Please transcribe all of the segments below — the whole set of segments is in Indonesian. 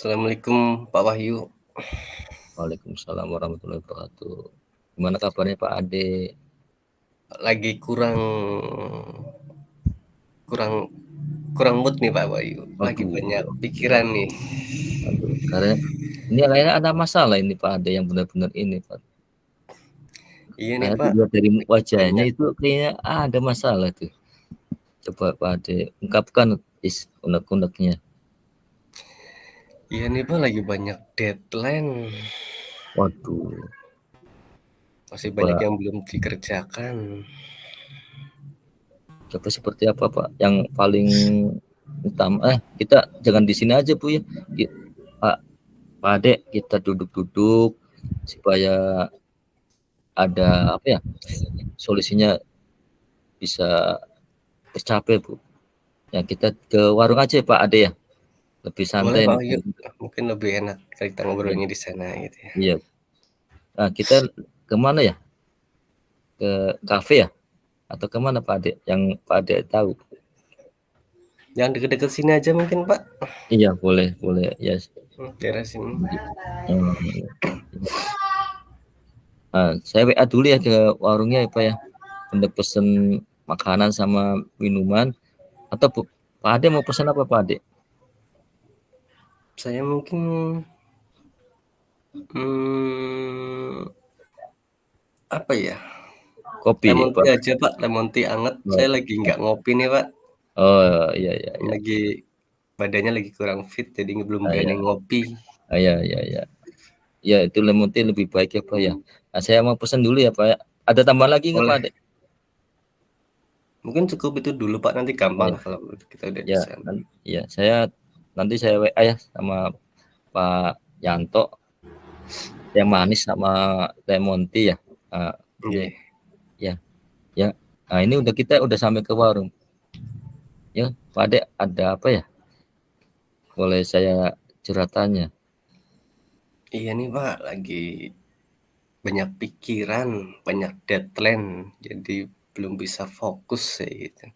Assalamualaikum Pak Wahyu. Waalaikumsalam warahmatullahi wabarakatuh. Gimana kabarnya Pak Ade? Lagi kurang kurang kurang mood nih Pak Wahyu. Lagi Aduh, banyak ya, pikiran nih. aduh. Karena ini kayaknya ada masalah ini Pak Ade yang benar-benar ini Pak. Iya nih Saya Pak. dilihat dari Lagi wajahnya banyak. itu kayaknya ada masalah tuh. Coba Pak Ade ungkapkan unek-uneknya. Iya nih Pak, lagi banyak deadline. Waduh, Masih banyak coba yang belum dikerjakan. coba seperti apa Pak? Yang paling utama kita jangan di sini aja Bu ya. Pak Pak Ade kita duduk-duduk supaya ada apa ya? Solusinya bisa tercapai Bu. Ya kita ke warung aja Pak Ade ya, lebih Boleh santai Pak nih. Wahyu. Mungkin lebih enak kita Iya, ngobrolnya di sana gitu ya. iya. Nah kita kemana ya? Ke kafe ya? Atau kemana Pak Ade? Yang Pak Ade tahu? Jangan deket-deket sini aja mungkin Pak. Iya boleh, boleh. Ya. Daerah sini. Hmm, Nah, saya WA dulu ya ke warungnya ya Pak ya. Untuk pesen makanan sama minuman. Atau Pak Ade mau pesan apa Pak Ade? Saya mungkin hmm, apa ya? Kopi Lemon Pak. tea aja Pak, lemon tea anget. Saya lagi nggak ngopi nih Pak. Oh iya iya iya. Lagi badannya lagi kurang fit, jadi belum Ah, berani iya. ngopi. Ah, iya iya iya. Ya itu lemon tea lebih baik ya Pak ya. Nah, saya mau pesan dulu ya Pak ya. Ada tambahan lagi nggak Pak Boleh. Ade? Mungkin cukup itu dulu Pak, nanti gampang Ya, lah kalau kita udah di ya, sana. ya saya nanti saya WA ya sama Pak Yanto yang manis sama lemon tea ya. Nah, Iya. ya, ya. Nah ini kita udah sampai ke warung. Ya, Pak Ade ada apa ya? Boleh saya curhatannya. Iya nih Pak, lagi banyak pikiran, banyak deadline, jadi belum bisa fokus ya gitu.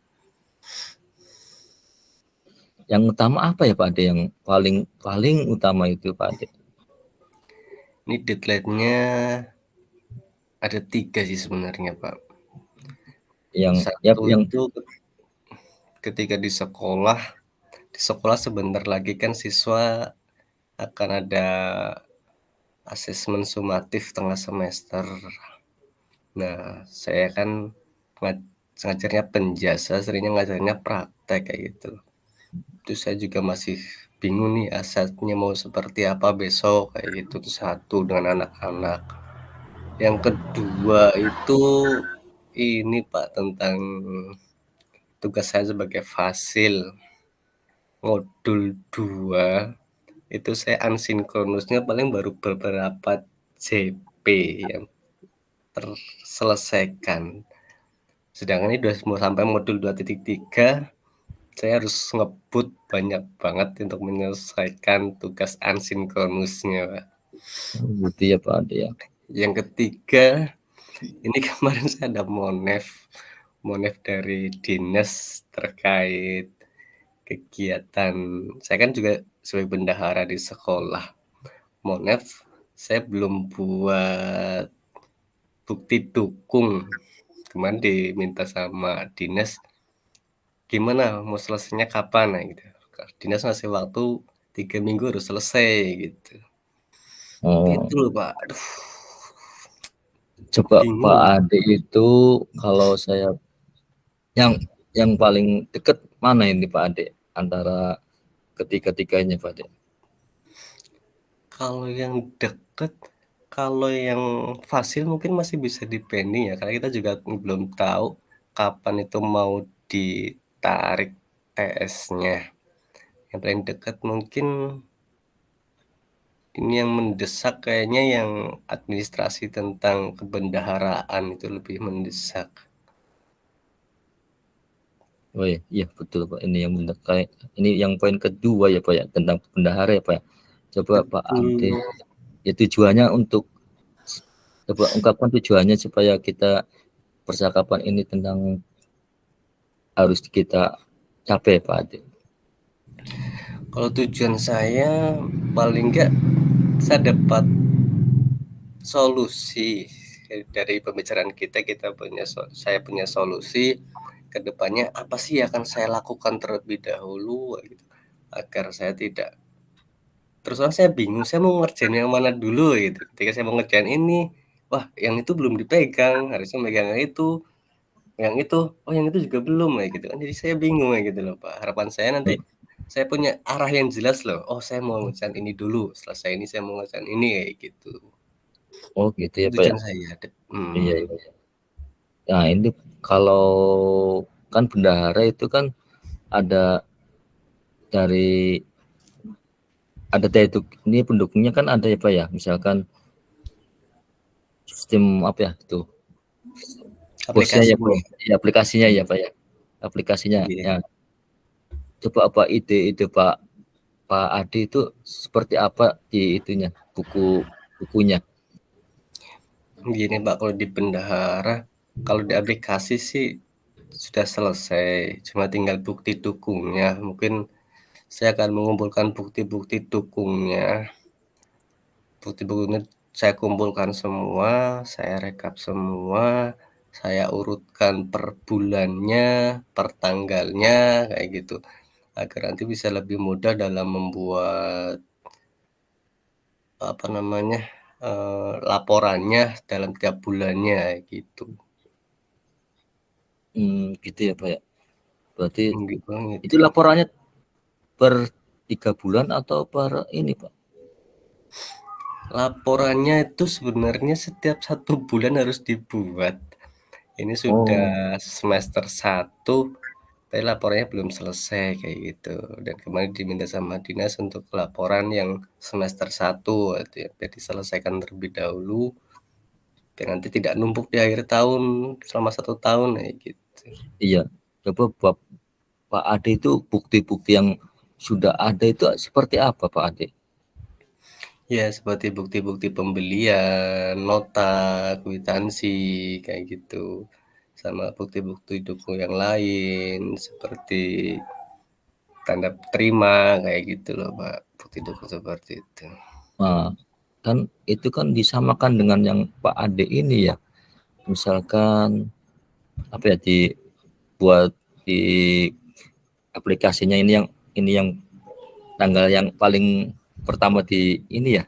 Yang utama apa ya Pak Ade? Yang paling paling utama itu Pak Ade? Ini deadline-nya ada 3 sih sebenarnya Pak. Yang ya Satu yang itu ketika di sekolah sebentar lagi kan siswa akan ada asesmen sumatif tengah semester. Nah, saya kan ngajarnya penjasa, seringnya ngajarnya praktek kayak gitu. Terus saya juga masih bingung nih asetnya mau seperti apa besok kayak gitu. Itu satu dengan anak-anak. Yang kedua itu ini Pak tentang tugas saya sebagai fasil modul 2 itu saya ansinkronusnya paling baru beberapa JP yang terselesaikan. Sedangkan ini udah mau sampai modul 2.3, saya harus ngebut banyak banget untuk menyelesaikan tugas ansinkronusnya, Pak. gitu ya Pak Ade ya. Yang ketiga, ini kemarin saya ada monef dari dinas terkait kegiatan. Saya kan juga sebagai bendahara di sekolah. Monef, saya belum buat bukti dukung. Kemarin diminta sama dinas, gimana mau selesainya kapan nah gitu. Dinas ngasih waktu 3 minggu harus selesai gitu. Oh, Gitu loh Pak. Aduh, coba Pak bingung. Ade itu kalau saya yang paling dekat mana ini Pak Ade antara ketiga-tiganya Pak Ade? Kalau yang deket, kalau yang fasil mungkin masih bisa dipending ya, karena kita juga belum tahu kapan itu mau ditarik TS-nya. Yang paling dekat mungkin ini yang mendesak kayaknya yang administrasi tentang kebendaharaan itu lebih mendesak. Oh iya, iya betul Pak. Ini yang benar kayak ini yang poin kedua ya Pak ya tentang bendahara ya Pak ya. Coba Pak Ade Betul. ya tujuannya untuk coba ungkapkan tujuannya supaya kita percakapan ini tentang harus kita capai Pak Ade. Kalau tujuan saya paling enggak saya dapat solusi dari pembicaraan kita saya punya solusi ke depannya apa sih yang akan saya lakukan terlebih dahulu gitu, agar saya tidak terus terang saya bingung saya mau ngerjain yang mana dulu gitu. Ketika saya mau ngerjain ini, wah yang itu belum dipegang, harusnya megang yang itu, oh yang itu juga belum kayak gitu kan. Jadi saya bingung kayak gitu loh, Pak. Harapan saya nanti Oh, saya punya arah yang jelas loh. Oh, saya mau ngerjain ini dulu, selesai ini saya mau ngerjain ini kayak gitu. oh gitu ya Pak ya. Tujuan saya. Iya, iya. Nah ini kalau kan bendahara itu kan ada dari ini pendukungnya kan ada ya Pak ya. Misalkan sistem apa ya itu bosnya ya Pak Aplikasinya. ya, ya, aplikasinya ya Pak ya, aplikasinya Iya. ya. Coba apa ide-ide Pak Ade itu seperti apa di itunya bukunya. Gini Pak, kalau di bendahara, kalau di aplikasi sih sudah selesai, cuma tinggal bukti dukungnya. Mungkin saya akan mengumpulkan bukti-bukti dukungnya. Bukti-buktinya saya kumpulkan semua, saya rekap semua, saya urutkan per bulannya, per tanggalnya, kayak gitu. Agar nanti bisa lebih mudah dalam membuat, apa namanya, laporannya dalam tiap bulannya, gitu. Gitu ya Pak ya. Berarti Gitu itu gitu. laporannya per 3 bulan atau per ini Pak? Laporannya itu sebenarnya setiap 1 bulan harus dibuat. Ini sudah Oh, semester 1, tapi laporannya belum selesai kayak gitu. Dan kemarin diminta sama dinas untuk laporan yang semester 1, gitu ya, biar diselesaikan terlebih dahulu, biar nanti tidak numpuk di akhir tahun selama 1 tahun kayak gitu. iya. Coba Pak Ade itu bukti-bukti yang sudah ada itu seperti apa Pak Ade? Ya, seperti bukti-bukti pembelian, nota, kwitansi, kayak gitu. Sama bukti-bukti dukung yang lain, seperti tanda terima, kayak gitu loh, Pak. Bukti dukung seperti itu. Nah, kan itu kan disamakan dengan yang Pak Ade ini ya. Misalkan apa ya dibuat di aplikasinya ini yang tanggal yang paling pertama di ini ya.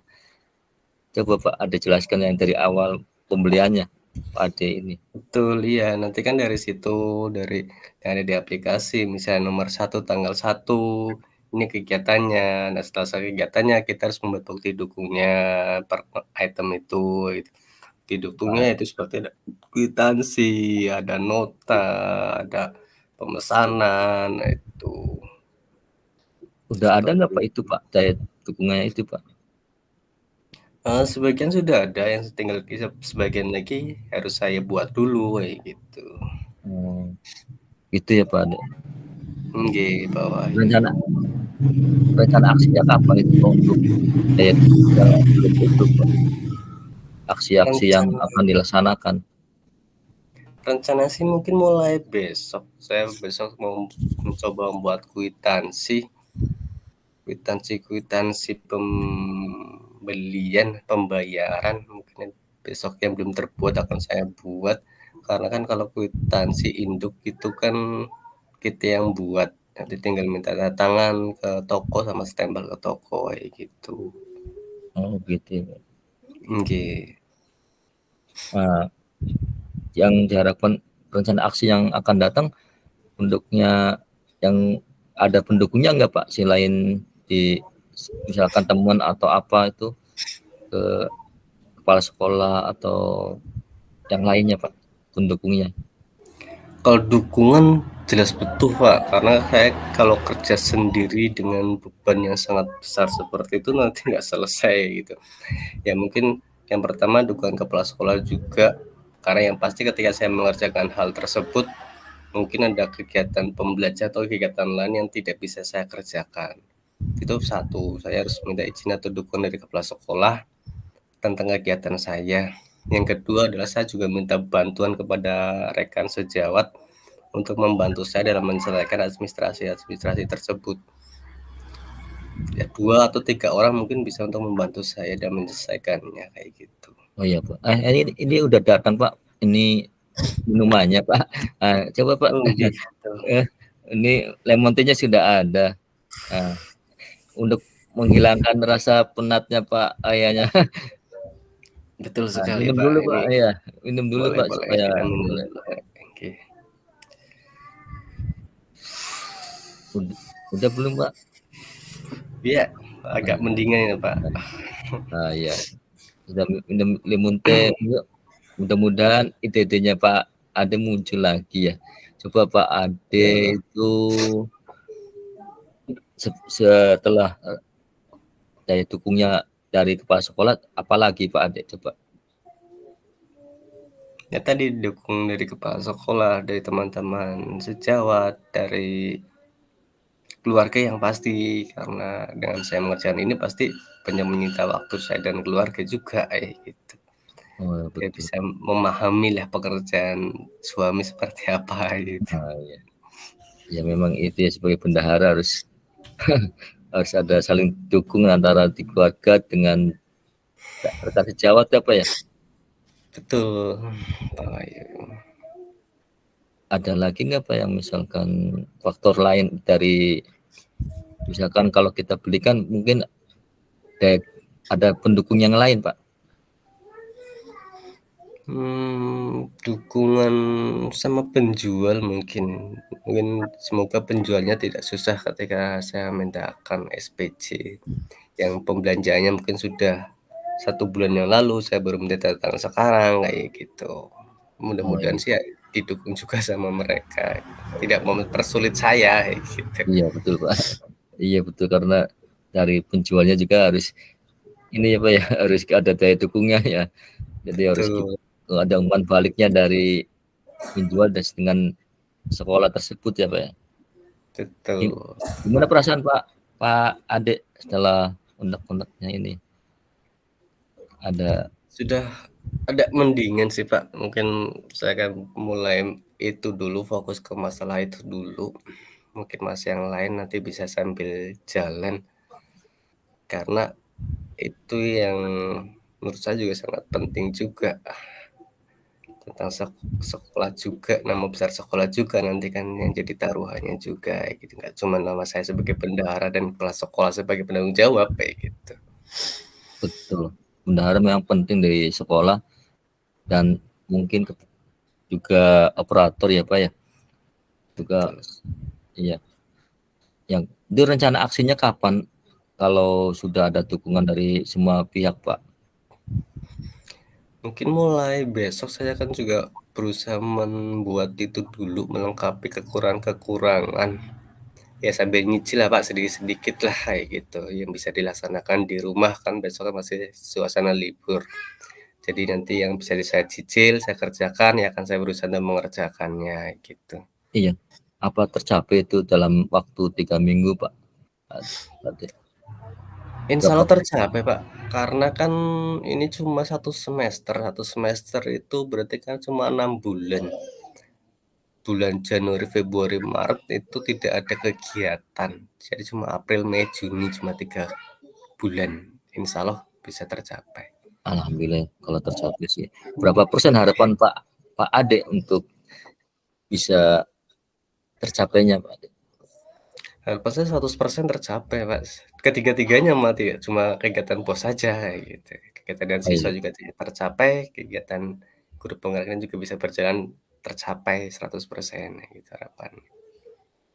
Coba Pak Ade jelaskan yang dari awal pembeliannya Pak Ade ini. Betul, iya. Nanti kan dari situ, dari yang ada di aplikasi, misalnya nomor 1, tanggal 1, ini kegiatannya. Nah, setelah selesai kegiatannya, kita harus membuat bukti dukungnya per item itu, gitu. Bukti dukungnya Nah, itu seperti ada kwitansi, ada nota, ada pemesanan, nah itu. udah ada nggak Seperti Pak itu itu. Pak daya dukungannya itu Pak? Sebagian sudah ada, yang tinggal sebagian lagi harus saya buat dulu, kayak gitu. Oh, gitu ya Pak Ade. Nggih, Pak Wahyu. Rencana rencana aksinya kapan itu Pak untuk daya dukung yang belum utuh Pak? Aksi-aksi yang Rencana akan dilaksanakan. rencana sih mungkin mulai besok. Saya besok mau mencoba membuat kwitansi pembelian, pembayaran mungkin besok yang belum terbuat akan saya buat. Karena kan kalau kwitansi induk itu kan kita yang buat, nanti tinggal minta tanda tangan ke toko sama stempel ke toko kayak gitu. Oh gitu ya Pak. Nggih. Nah, yang diharapkan rencana aksi yang akan datang bentuknya yang ada pendukungnya enggak Pak selain di misalkan temuan atau apa itu ke kepala sekolah atau yang lainnya Pak pendukungnya. Kalau dukungan jelas butuh, Pak, karena saya kalau kerja sendiri dengan beban yang sangat besar seperti itu nanti nggak selesai gitu. Ya mungkin yang pertama dukungan kepala sekolah juga, karena yang pasti ketika saya mengerjakan hal tersebut, mungkin ada kegiatan pembelajaran atau kegiatan lain yang tidak bisa saya kerjakan. Itu satu, saya harus minta izin atau dukungan dari kepala sekolah tentang kegiatan saya. Yang kedua adalah saya juga minta bantuan kepada rekan sejawat untuk membantu saya dalam menyelesaikan administrasi tersebut. Ya 2 atau 3 orang mungkin bisa untuk membantu saya dan menyelesaikannya kayak gitu. Oh iya Pak. Ini udah datang Pak. Ini minumannya Pak. Coba Pak. Oh gitu. Ini lemon tea-nya sudah ada. Untuk menghilangkan rasa penatnya Pak ayahnya. Betul sekali Minum Pak, dulu Pak. ini Iya, minum dulu boleh Pak boleh supaya kita minum boleh. dulu, oke. Udah belum Pak? Iya, agak mendingan ya Pak. Iya. Sudah minum lemon teh. Mudah-mudahan ide-idenya Pak Ade muncul lagi ya. Coba Pak Ade Ya Allah. itu setelah daya dukungnya dari kepala sekolah, apalagi Pak Ade coba? Ya tadi didukung dari kepala sekolah, dari teman-teman sejawat, dari keluarga yang pasti, karena dengan saya mengerjakan ini pasti banyak menyita waktu saya dan keluarga juga gitu. Oh, Saya betul. bisa memahami lah pekerjaan suami seperti apa gitu. Ya. Ya memang itu ya, sebagai bendahara harus harus ada saling dukung antara di keluarga dengan rekan sejawat apa ya. Betul. Oh, iya. Ada lagi nggak Pak yang misalkan faktor lain dari, misalkan kalau kita belikan mungkin ada pendukung yang lain Pak? Dukungan sama penjual mungkin. Mungkin semoga penjualnya tidak susah ketika saya mintakan SPC. Yang pembelanjaannya mungkin sudah 1 bulan yang lalu, saya baru minta datang sekarang, kayak gitu. Oh Mudah-mudahan iya. sih ya didukung juga sama mereka, tidak mempersulit saya, kayak gitu. Iya betul Pak. Iya betul, karena dari penjualnya juga harus ini ya Pak ya, harus ada daya dukungnya ya. Jadi harus Betul, ada umpan baliknya dari penjual dengan sekolah tersebut ya Pak ya. betul. Gimana perasaan Pak Ade setelah undang-undangnya ini? Ada. Sudah ada mendingan sih Pak, mungkin saya akan mulai itu dulu, fokus ke masalah itu dulu. Mungkin masih yang lain nanti bisa sambil jalan, karena itu yang menurut saya juga sangat penting juga. Tentang sekolah juga, nama besar sekolah juga nanti kan yang jadi taruhannya juga gitu, nggak cuma nama saya sebagai bendahara dan kepala sekolah sebagai penanggung jawab kayak gitu. Betul. Bendahara memang penting dari sekolah, dan mungkin juga operator ya Pak ya. Juga Betul. iya. Yang itu rencana aksinya kapan kalau sudah ada dukungan dari semua pihak Pak? Mungkin mulai besok saya kan juga berusaha membuat itu dulu, melengkapi kekurangan-kekurangan. Ya sambil nyicil lah Pak, sedikit-sedikit lah kayak gitu, yang bisa dilaksanakan di rumah kan besok kan masih suasana libur. Jadi nanti yang bisa saya cicil, saya kerjakan, ya akan saya berusaha untuk mengerjakannya gitu. Iya. Apa tercapai itu dalam waktu 3 minggu Pak? Insya Berapa? Allah tercapai Pak, karena kan ini cuma 1 semester itu berarti kan cuma 6 bulan. Bulan Januari, Februari, Maret itu tidak ada kegiatan. Jadi cuma April, Mei, Juni cuma 3 bulan. Insya Allah bisa tercapai. Alhamdulillah kalau tercapai sih. Berapa persen harapan Pak Ade untuk bisa tercapainya Pak Ade? Harapan saya 100% tercapai Pak. Ketiga-tiganya mati ya, cuma kegiatan pos saja gitu. Kegiatan dan Oh siswa iya. juga tidak tercapai, kegiatan guru penggeraknya juga bisa berjalan tercapai 100% gitu harapan.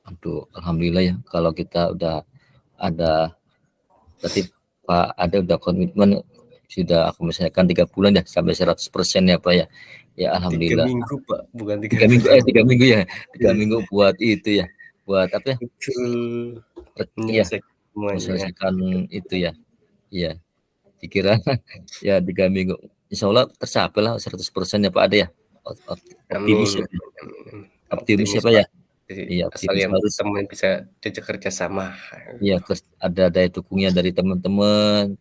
Aduh, alhamdulillah ya kalau kita udah ada, berarti Pak Ade udah komitmen sudah aku misalkan 3 bulan ya sampai 100% ya Pak ya. Ya 3 alhamdulillah. minggu Pak, bukan 3 minggu, 3 bulan. 3 minggu ya. 3 Iya, minggu buat itu ya. Buat apa ya? betul. Iya, Menyelesaikan semuanya. menyelesaikan itu ya. Iya, dikira ya 3 minggu. Insya Allah tercapai lah 100% ya Pak Ade ya. Optimis Amin, ya. amin. Optimis ya Optimis Pak Pak. ya. Jadi Iya, asal optimis yang harus. teman bisa diajak kerja sama. Iya, terus ada daya dukungnya dari teman-teman,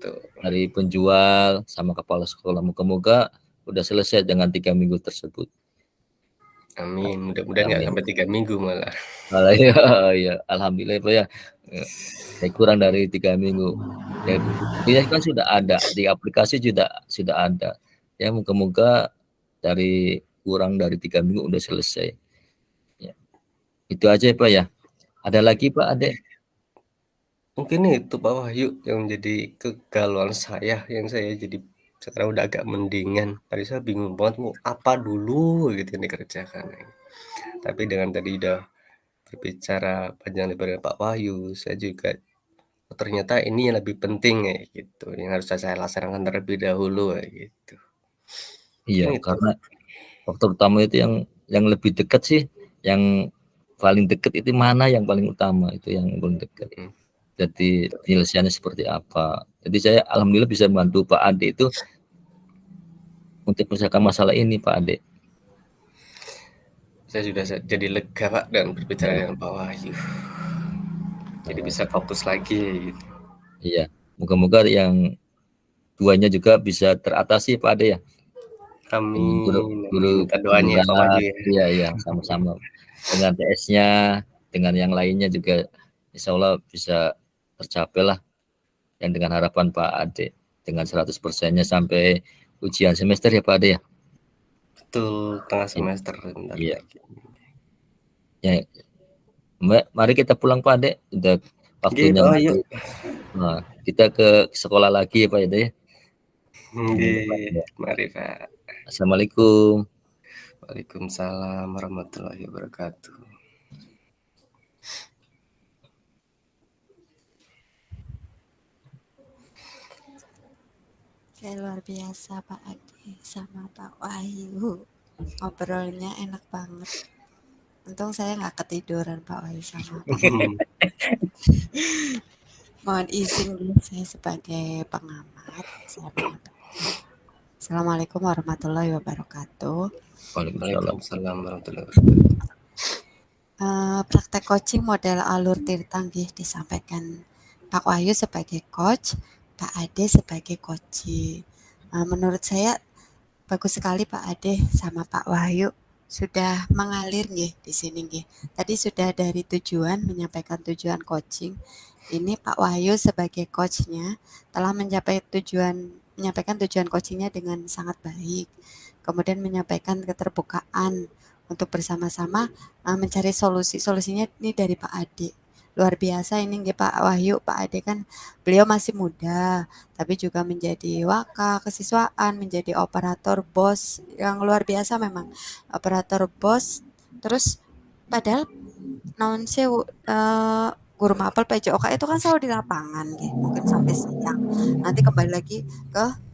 Tuh. dari penjual sama kepala sekolah. Moga-moga udah selesai dengan 3 minggu tersebut. Amin, mudah-mudahan nggak Amin. sampai 3 minggu malah. Iya, iya, alhamdulillah Pak ya. Kurang dari 3 minggu. Ya buktinya kan sudah ada, di aplikasi sudah ada. Ya moga-moga dari kurang dari 3 minggu udah selesai. Ya, itu aja ya, Pak ya. Ada lagi Pak, Adek? Mungkin itu Pak Wahyu yang menjadi kegalauan saya, yang saya jadi sekarang udah agak mendingan. Tadi saya bingung banget mau apa dulu gitu yang dikerjakan. Tapi dengan tadi udah berbicara panjang lebar dengan Pak Wahyu, saya juga oh, ternyata ini yang lebih penting ya gitu, yang harus saya laksanakan terlebih dahulu ya gitu. Iya, Mungkin itu. karena faktor utama itu yang lebih dekat sih, yang paling dekat itu mana yang paling utama, itu yang paling dekat. Hmm. Jadi penyelesaiannya seperti apa. Jadi saya alhamdulillah bisa membantu Pak Ade itu untuk menyelesaikan masalah ini Pak Ade. Saya sudah jadi lega Pak dan berbicara dengan Pak Wahyu. Jadi bisa fokus lagi gitu. Iya, moga-moga yang duanya juga bisa teratasi Pak Ade ya. Dengan Amin, amin. guru Minta doanya ya Pak Wahyu berat, ya. iya iya sama-sama. Dengan TS-nya, dengan yang lainnya juga insya Allah bisa tercapai lah yang dengan harapan Pak Ade dengan 100%-nya sampai ujian semester ya Pak Ade ya. Betul, tengah semester bentar Iya. lagi. Ya, mari kita pulang Pak Ade, udah waktunya Pak Wahyu. untuk kita ke sekolah lagi ya Pak Ade. Mari Pak. Assalamualaikum. Waalaikumsalam warahmatullahi wabarakatuh. Kayak luar biasa Pak Ade sama Pak Wahyu. Ngobrolnya enak banget. Untung saya nggak ketiduran Pak Wahyu sama Pak Ade. Mohon izin saya sebagai pengamat. Saya Assalamualaikum warahmatullahi wabarakatuh. Waalaikumsalam warahmatullahi wabarakatuh. Praktek coaching model alur tirta disampaikan Pak Wahyu sebagai coach, Pak Ade sebagai coachee. Menurut saya bagus sekali Pak Ade sama Pak Wahyu sudah mengalir nggih di sini nggih. Tadi sudah dari tujuan menyampaikan tujuan coaching. Ini Pak Wahyu sebagai coachnya telah menyampaikan tujuan coachingnya dengan sangat baik. Kemudian menyampaikan keterbukaan untuk bersama-sama mencari solusi. Solusinya ini dari Pak Ade. Luar biasa ini nggih Pak Wahyu, Pak Ade kan beliau masih muda, tapi juga menjadi waka kesiswaan, menjadi operator BOS yang luar biasa memang. Operator BOS, terus padahal naon sewu guru mapel PJOK itu kan selalu di lapangan gitu, mungkin sampai siang. Nanti kembali lagi ke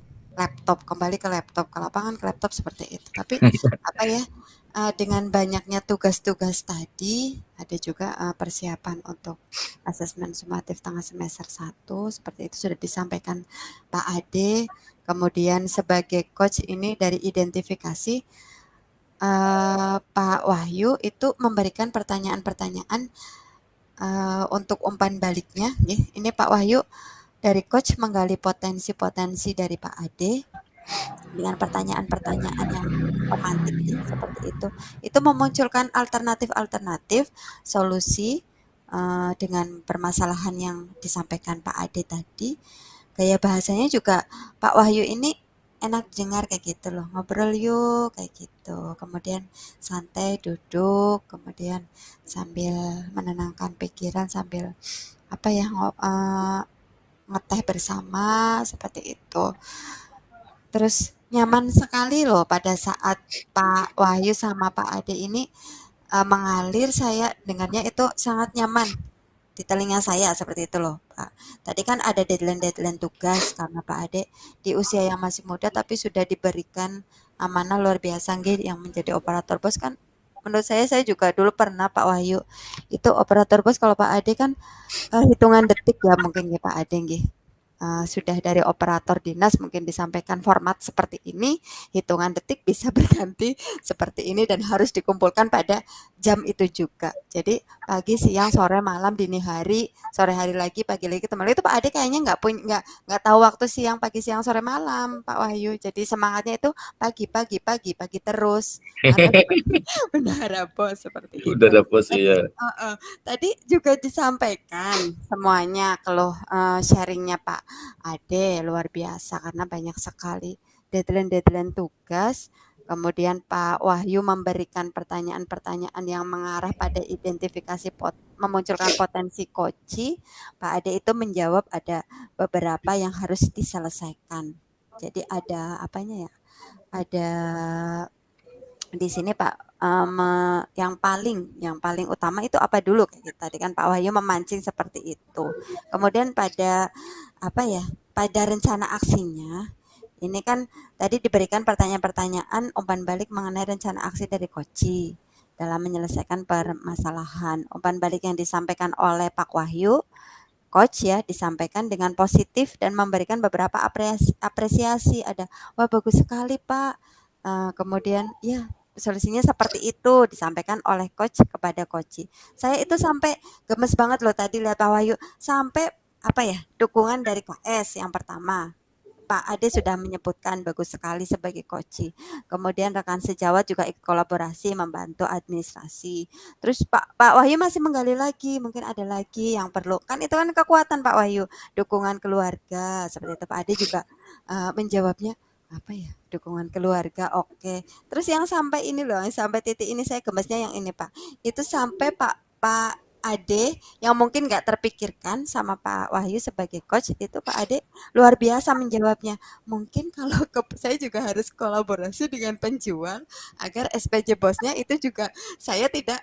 kembali ke laptop, ke lapangan ke laptop seperti itu. Tapi apa ya? Dengan banyaknya tugas-tugas tadi, ada juga persiapan untuk asesmen sumatif tengah semester 1, seperti itu sudah disampaikan Pak Ade. Kemudian sebagai coach ini dari identifikasi, Pak Wahyu itu memberikan pertanyaan-pertanyaan untuk umpan baliknya. Ini Pak Wahyu dari coach menggali potensi-potensi dari Pak Ade dengan pertanyaan-pertanyaan yang pemantik seperti itu. Itu memunculkan alternatif-alternatif solusi dengan permasalahan yang disampaikan Pak Ade tadi. Gaya bahasanya juga Pak Wahyu ini enak dengar kayak gitu loh, ngobrol yuk kayak gitu. Kemudian santai duduk, kemudian sambil menenangkan pikiran, sambil apa ya ngeteh bersama seperti itu. Terus nyaman sekali loh pada saat Pak Wahyu sama Pak Ade ini mengalir, saya dengarnya itu sangat nyaman di telinga saya seperti itu loh Pak. Tadi kan ada deadline-deadline tugas karena Pak Ade di usia yang masih muda tapi sudah diberikan amanah luar biasa nggih yang menjadi operator bos kan. Menurut saya juga dulu pernah Pak Wahyu itu operator bos, kalau Pak Ade kan hitungan detik ya mungkin ya Pak Ade nggih. sudah dari operator dinas mungkin disampaikan format seperti ini, hitungan detik bisa berganti seperti ini dan harus dikumpulkan pada jam itu juga. Jadi pagi, siang, sore, malam, dini hari, sore hari lagi, pagi lagi, ketemu lagi. Itu Pak Ade kayaknya nggak tahu waktu siang, pagi, siang, sore, malam, Pak Wahyu. Jadi semangatnya itu pagi, pagi, pagi, pagi terus. Karena sebagai bendahara BOS seperti Udah itu. dapet sih Tadi, ya. tadi juga disampaikan semuanya kalau sharingnya Pak Ade luar biasa karena banyak sekali deadline-deadline tugas. Kemudian Pak Wahyu memberikan pertanyaan-pertanyaan yang mengarah pada identifikasi memunculkan potensi koci. Pak Ade itu menjawab ada beberapa yang harus diselesaikan. Jadi ada apanya ya? Ada di sini Pak yang paling utama itu apa dulu kayak gitu. Tadi kan Pak Wahyu memancing seperti itu. Kemudian pada apa ya? Pada rencana aksinya ini kan tadi diberikan pertanyaan-pertanyaan umpan balik mengenai rencana aksi dari Koci dalam menyelesaikan permasalahan. Umpan balik yang disampaikan oleh Pak Wahyu, Coach ya, disampaikan dengan positif dan memberikan beberapa apresiasi. Ada, wah bagus sekali Pak. Kemudian, ya solusinya seperti itu disampaikan oleh coach kepada coach. Saya itu sampai gemes banget loh tadi lihat Pak Wahyu. Sampai apa ya, dukungan dari KS yang pertama. Pak Ade sudah menyebutkan bagus sekali sebagai coach. Kemudian rekan sejawat juga ikut kolaborasi membantu administrasi. Terus Pak Wahyu masih menggali lagi, mungkin ada lagi yang perlu. Kan itu kan kekuatan Pak Wahyu, dukungan keluarga. Seperti itu Pak Ade juga menjawabnya apa ya? Dukungan keluarga, oke. Terus yang sampai ini loh, yang sampai titik ini saya gemesnya yang ini Pak. Itu sampai Pak Ade yang mungkin nggak terpikirkan sama Pak Wahyu sebagai coach itu Pak Ade luar biasa menjawabnya. Mungkin kalau saya juga harus kolaborasi dengan penjual agar SPJ bosnya itu juga saya tidak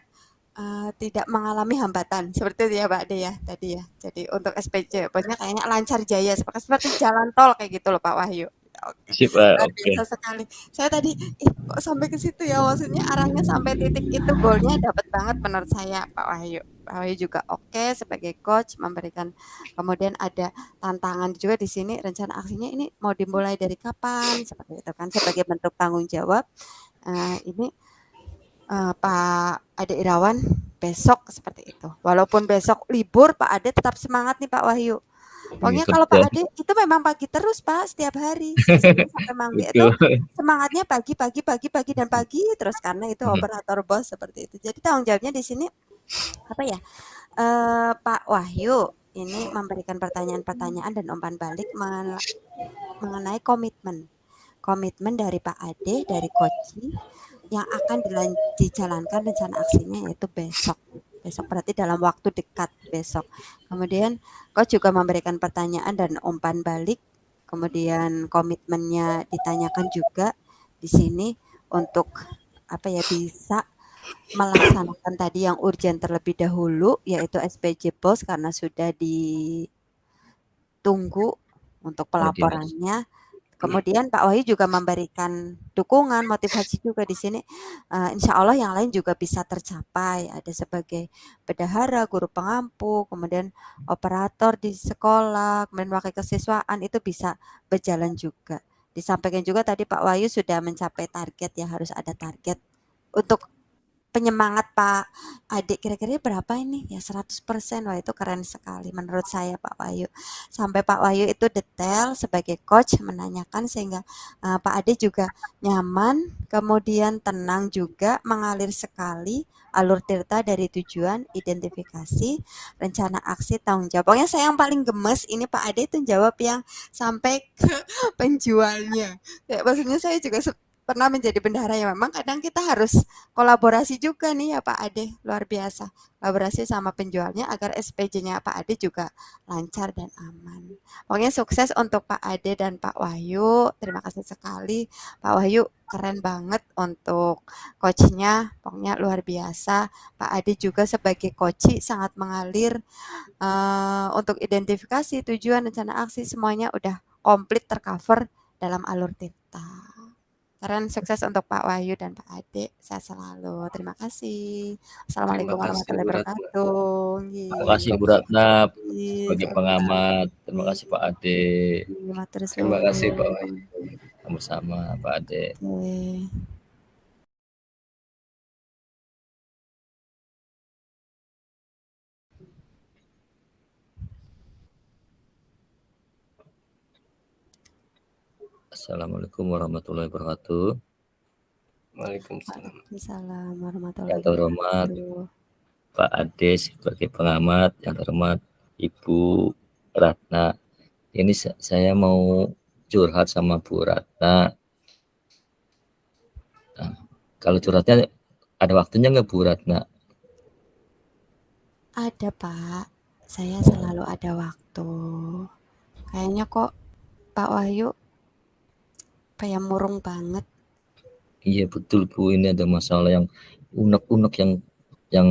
mengalami hambatan seperti itu ya Pak Ade ya tadi ya. Jadi untuk SPJ bosnya kayaknya lancar jaya seperti jalan tol kayak gitu loh Pak Wahyu. Oke, Sip, Pak. luar Oke. biasa sekali. Saya tadi, kok sampai ke situ ya? Maksudnya arahnya sampai titik itu goalnya dapat banget menurut saya, Pak Wahyu. Pak Wahyu juga oke sebagai coach memberikan. Kemudian ada tantangan juga di sini. Rencana aksinya ini mau dimulai dari kapan? Seperti itu kan sebagai bentuk tanggung jawab. Ini Pak Ade Irawan besok seperti itu. Walaupun besok libur, Pak Ade tetap semangat nih Pak Wahyu. Pokoknya kalau Kerja. Pak Ade itu memang pagi terus Pak, setiap hari Senin sampai Mangga itu Betul. semangatnya pagi, pagi, pagi, pagi dan pagi terus karena itu operator bos seperti itu. Jadi tanggung jawabnya di sini apa ya? Pak Wahyu ini memberikan pertanyaan-pertanyaan dan umpan balik mengenai komitmen. Komitmen dari Pak Ade, dari Koci yang akan dijalankan rencana aksinya yaitu besok. Besok berarti dalam waktu dekat besok. Kemudian Coach juga memberikan pertanyaan dan umpan balik. Kemudian komitmennya ditanyakan juga di sini untuk apa ya bisa melaksanakan tadi yang urgent terlebih dahulu yaitu SPJ Pos karena sudah ditunggu untuk pelaporannya. Kemudian Pak Wahyu juga memberikan dukungan, motivasi juga di sini. Insya Allah yang lain juga bisa tercapai. Ada sebagai bendahara, guru pengampu, kemudian operator di sekolah, kemudian wakil kesiswaan itu bisa berjalan juga. Disampaikan juga tadi Pak Wahyu sudah mencapai target ya harus ada target untuk penyemangat Pak Adik kira-kira berapa ini? Ya 100%. Wah itu keren sekali menurut saya Pak Wahyu. Sampai Pak Wahyu itu detail sebagai coach menanyakan sehingga Pak Ade juga nyaman, kemudian tenang juga, mengalir sekali alur tirta dari tujuan, identifikasi, rencana aksi, tanggung jawab. Pokoknya saya yang paling gemes ini Pak Ade itu jawab yang sampai ke penjualnya. Ya, maksudnya saya juga pernah menjadi bendahara ya memang kadang kita harus kolaborasi juga nih ya Pak Ade, luar biasa. Kolaborasi sama penjualnya agar SPJ-nya Pak Ade juga lancar dan aman. Pokoknya sukses untuk Pak Ade dan Pak Wahyu. Terima kasih sekali. Pak Wahyu keren banget untuk coachnya. Pokoknya luar biasa. Pak Ade juga sebagai coach sangat mengalir untuk identifikasi tujuan rencana aksi semuanya udah komplit tercover dalam alur tinta. Keren, sukses untuk Pak Wahyu dan Pak Ade. Sehat selalu. Terima kasih. Terima Assalamualaikum kasih warahmatullahi Bu Ratna. wabarakatuh. Terima Nggih. kasih Bu Ratna Nggih, sebagai sama-sama. pengamat. Terima kasih Pak Ade. Nggih, matur Terima kasih Pak suwun. Wahyu. Sama-sama Pak Ade. Oke. Assalamualaikum warahmatullahi wabarakatuh. Waalaikumsalam. Waalaikumsalam warahmatullahi Yang terhormat wabarakatuh. Pak Ade sebagai pengamat, yang terhormat Ibu Ratna. Ini saya mau curhat sama Bu Ratna. Nah, kalau curhatnya ada waktunya nggak Bu Ratna? Ada, Pak. Saya selalu ada waktu. Kayaknya kok Pak Wahyu kayak murung banget. Iya betul Bu, ini ada masalah yang unek-unek yang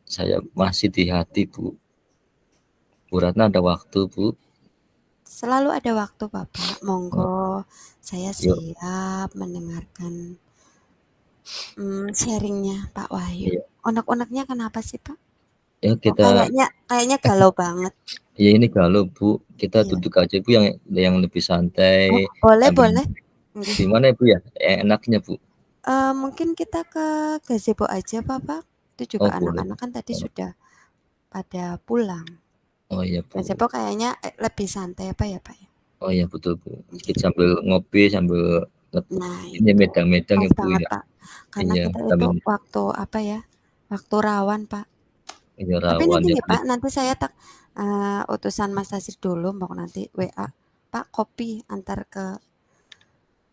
saya masih di hati Bu. Bu Ratna ada waktu Bu? Selalu ada waktu, Bapak. Oh, Monggo, saya yuk, siap mendengarkan sharingnya Pak Wahyu. iya. Unek-uneknya kenapa sih, Pak? Ya Kok kita, kayaknya galau banget. ya ini kalau Bu, kita Iya. duduk aja Bu yang lebih santai. Boleh, Sambil boleh. Nggih. di mana Bu ya? Enaknya Bu. Mungkin kita ke gazebo aja, Bapak. Itu juga Oh boleh. anak-anak kan tadi sudah pada pulang. Oh iya Bu. Gazebo kayaknya lebih santai apa ya, Pak ya? Oh iya betul Bu. Nggih. Kita sambil ngopi sambil Nah, ini itu. medang-medang ya Pas Bu banget, ya. Pak. Karena Iya kita itu sambil waktu apa ya? Waktu rawan, Pak. ini Tapi rawan nanti ya nih Bu. Pak, nanti saya utusan Mas Tasir dulu mau nanti WA. Pak, kopi antar ke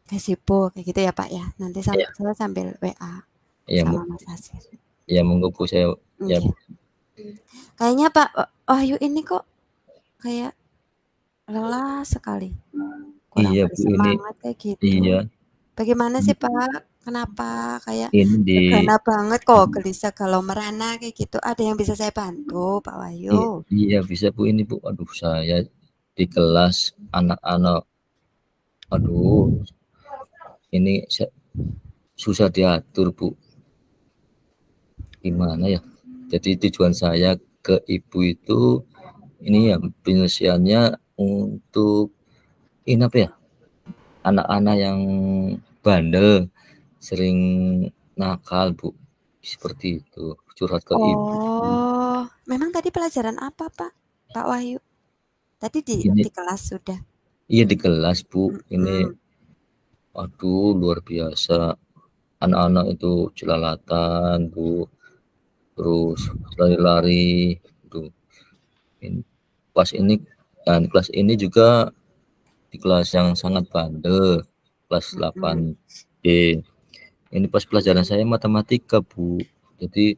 gazebo kayak gitu ya Pak ya. Nanti Iya, saya sambil WA iya sama Mas Tasir. ya monggo Bu saya ya Oke. Kayaknya Pak Wahyu ini kok kayak lelah sekali. Kurang iya Bu ini bersemangat kayak gitu. iya Bagaimana sih Pak? Kenapa kayak ini di gegana banget kok, gelisah galau merana kayak gitu. Ada yang bisa saya bantu, Pak Wahyu? iya bisa Bu ini Bu. Aduh saya di kelas anak-anak aduh ini susah diatur Bu. Gimana ya? Jadi tujuan saya ke Ibu itu ini ya penyelesaiannya untuk ini apa ya? Anak-anak yang bandel, sering nakal Bu. Seperti itu. Curhat ke Ibu. Oh, memang tadi pelajaran apa, Pak? Pak Wahyu? Tadi Ini di kelas sudah. iya di kelas Bu. Ini Mm-mm. aduh luar biasa. Anak-anak itu jelalatan Bu. Terus lari-lari. Tuh. Ini, kelas ini juga di kelas yang sangat bandel, kelas Mm-mm. 8D. Ini pas pelajaran saya matematika Bu. Jadi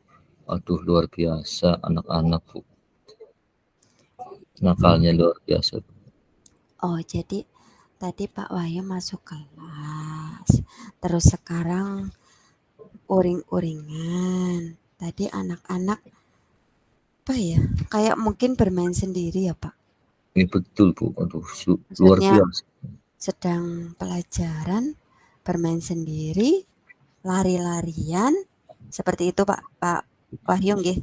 aduh luar biasa anak-anak Bu. Nakalnya luar biasa. Oh, jadi tadi Pak Wahyu masuk kelas. Terus sekarang uring-uringan. Tadi anak-anak apa ya? Kayak mungkin bermain sendiri ya, Pak. Ini betul Bu. Aduh luar Maksudnya biasa. sedang pelajaran, bermain sendiri, lari-larian, seperti itu Pak Wahyu nggih.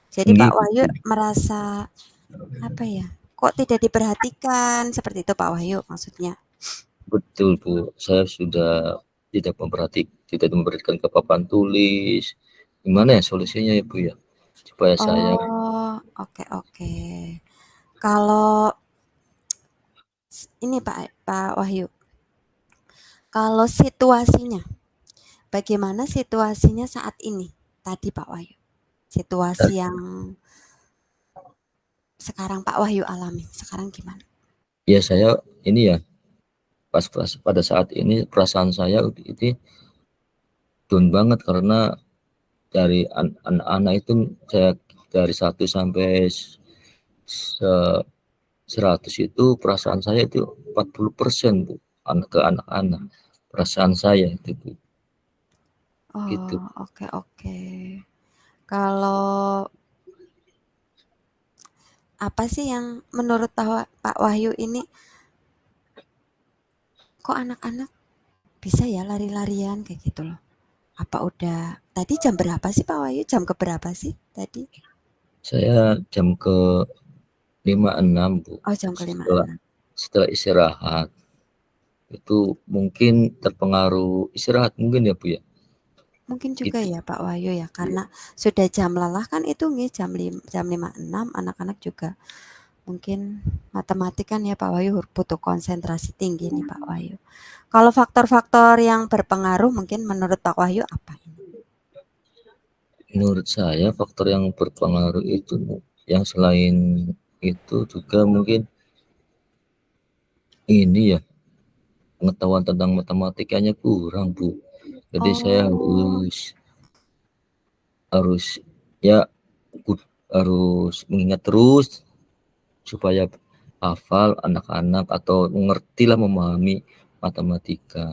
Jadi Ini Pak Wahyu betul. merasa apa ya? Kok tidak diperhatikan seperti itu Pak Wahyu maksudnya. Betul Bu. Saya sudah tidak memberikan ke papan tulis. Gimana ya solusinya ya Bu ya? Supaya saya Oh, oke oke. Kalau ini Pak Wahyu, kalau situasinya, bagaimana situasinya saat ini? Tadi Pak Wahyu, situasi yang sekarang Pak Wahyu alami, sekarang gimana? ya saya ini ya pas pada saat ini perasaan saya itu down banget karena dari anak-anak itu saya dari 1 sampai 100 itu perasaan saya itu 40% Bu ke anak-anak perasaan saya itu Bu gitu. Oh, oke oke. Kalau apa sih yang menurut Pak Wahyu ini kok anak-anak bisa ya lari-larian kayak gitu loh. Apa udah tadi jam berapa sih Pak Wahyu? Jam keberapa sih tadi? Saya jam ke 5.6 Bu. Oh, jam ke Setelah 5.6. setelah istirahat itu mungkin terpengaruh istirahat mungkin ya Bu ya. Mungkin juga Itu. ya Pak Wahyu ya, Iya. karena sudah jam lelah kan itu nih jam 5.6 anak-anak juga mungkin matematik kan ya Pak Wahyu butuh konsentrasi tinggi nih Pak Wahyu. Kalau faktor-faktor yang berpengaruh mungkin menurut Pak Wahyu apa ini? Menurut saya faktor yang berpengaruh itu yang selain itu juga mungkin ini ya pengetahuan tentang matematikanya kurang Bu. Jadi saya Oh, harus ya harus mengingat terus supaya hafal anak-anak atau mengerti lah memahami matematika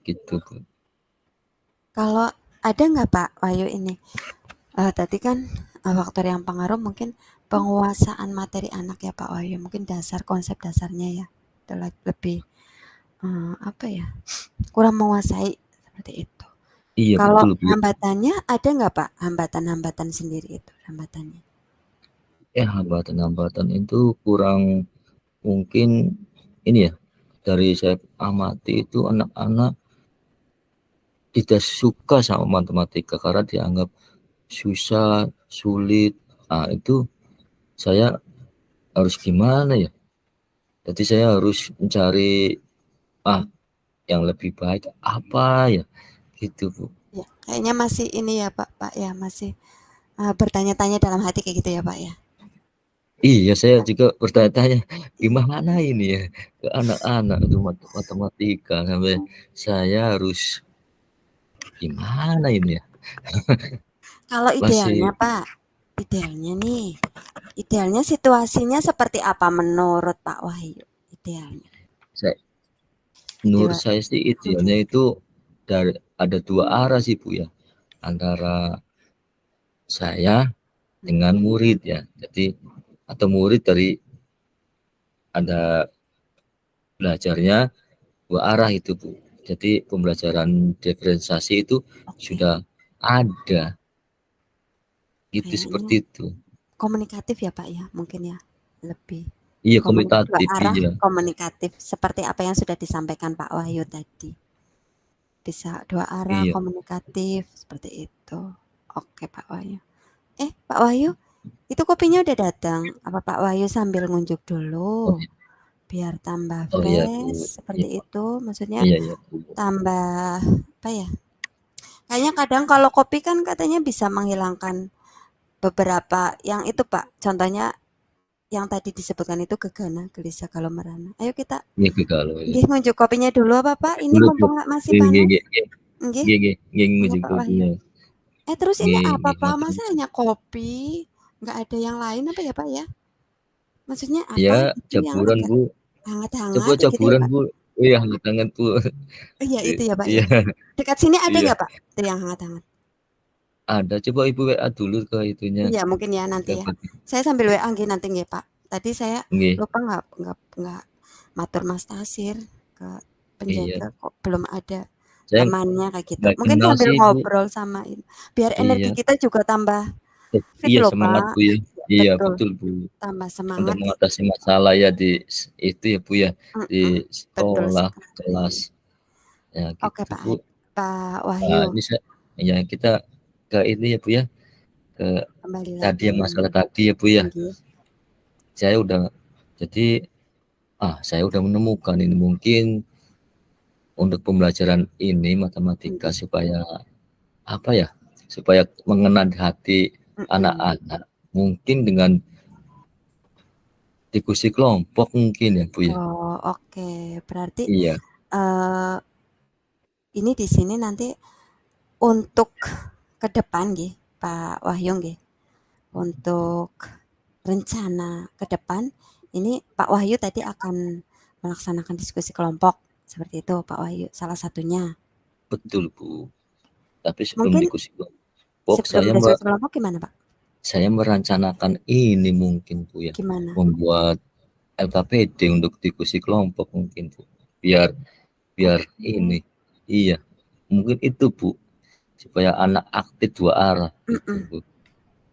gitu Bu. kalau ada nggak Pak Wahyu ini? Tadi kan faktor yang pengaruh mungkin penguasaan materi anak ya Pak Wahyu. Mungkin dasar konsep dasarnya ya. Itu lebih apa ya? Kurang menguasai seperti itu. Iya Kalau betul Bu. hambatannya ada nggak Pak? Hambatan-hambatan sendiri itu hambatannya. Hambatan-hambatan itu kurang mungkin ini ya dari saya amati itu anak-anak tidak suka sama matematika karena dianggap susah, sulit. Nah, itu saya harus gimana ya? Jadi saya harus mencari yang lebih baik apa ya? Gitu, Bu. Ya, kayaknya masih ini ya Pak ya masih bertanya-tanya dalam hati kayak gitu ya Pak ya. Iya, saya juga bertanya-tanya gimana ini ya ke anak-anak itu matematika sampai saya harus gimana ini ya? Kalau idealnya Masih Pak, idealnya nih, idealnya situasinya seperti apa menurut Pak Wahyu? Idealnya. saya menurut Dewa. saya sih idealnya itu dari ada dua arah sih Bu ya, antara saya dengan murid ya. Jadi atau murid dari ada belajarnya dua arah itu Bu. Jadi pembelajaran diferensiasi itu sudah ada gitu seperti Kayaknya itu. komunikatif ya Pak ya, mungkin ya lebih Iya dua komitatif arah iya. komunikatif seperti apa yang sudah disampaikan Pak Wahyu tadi. Bisa dua arah Iya. komunikatif seperti itu. Oke Pak Wahyu. Pak Wahyu, itu kopinya udah datang. Apa Pak Wahyu sambil ngunjuk dulu Oh, iya. biar tambah Oh iya Bu. fresh Iya, seperti itu? Maksudnya iya, iya Bu. tambah apa ya? Kayaknya kadang kalau kopi kan katanya bisa menghilangkan beberapa yang itu Pak. Contohnya yang tadi disebutkan itu gegana, gelisah, galau, merana. Ayo kita Iya kalau ya. nggih ngunjuk kopinya dulu apa Pak? Ini Dulu Bu. mumpung masih Nggih, nggih, panas. nggih, nggih. Nggih, Nggih, nggih, nggih monggo nguji Pak Wahyu. kopinya. Terus ini Nggih, apa nggih Pak? matur Masa nuwun. hanya kopi? Nggak ada yang lain apa ya Pak ya? Maksudnya apa Ya, gitu yang jaburan lega Bu. Coba hangat-hangat gitu ya jaburan Pak? Bu. Oh iya, hangat Bu. Iya itu ya Pak Iya, ya. Dekat sini ada iya. nggak Pak? Itu yang hangat-hangat. Ada. Coba Ibu WA dulu ke itunya. Iya mungkin ya nanti ya. Dapat. Saya sambil WA nggih nanti nggih Pak. Tadi saya Nggih. lupa nggak matur Mas Tasir ke Iya. penjaga kok belum ada Saya temannya kayak gitu. nggak Mungkin kenal sambil sih Bu. ngobrol sama ini. Biar energi Iya. kita juga tambah fit Iya loh semangat Pak. Bu ya. Ya, Iya betul. betul Bu. Tambah Untuk semangat kayak mengatasi gitu. masalah ya di itu ya Bu ya. Di Mm-mm, betul sekolah, kelas. sekali. Ya Oke gitu Pak Bu. Pak Nah, Wahyu ini saya, ya kita ke ini ya Bu ya. Ke kembali tadi lagi. yang masalah tadi ya Bu ya. Nggih. Saya udah jadi saya udah menemukan ini mungkin untuk pembelajaran ini matematika Mm-mm, supaya apa ya? Supaya mengena di hati mm-mm. anak-anak mungkin dengan diskusi kelompok mungkin ya Bu ya. Oh oke. Berarti Iya, eh, ini di sini nanti untuk ke depan nggih Pak Wahyu nggih. Untuk rencana ke depan ini Pak Wahyu tadi akan melaksanakan diskusi kelompok seperti itu Pak Wahyu salah satunya. betul Bu. Tapi sebelum Mungkin diskusi kelompok sebelum diskusi kelompok gimana Pak? saya merencanakan ini mungkin Bu ya. Gimana? Membuat LKPD untuk diskusi kelompok mungkin Bu. Biar biar Oke. ini Iya, mungkin itu Bu, supaya anak aktif 2 arah gitu Mhm. Bu.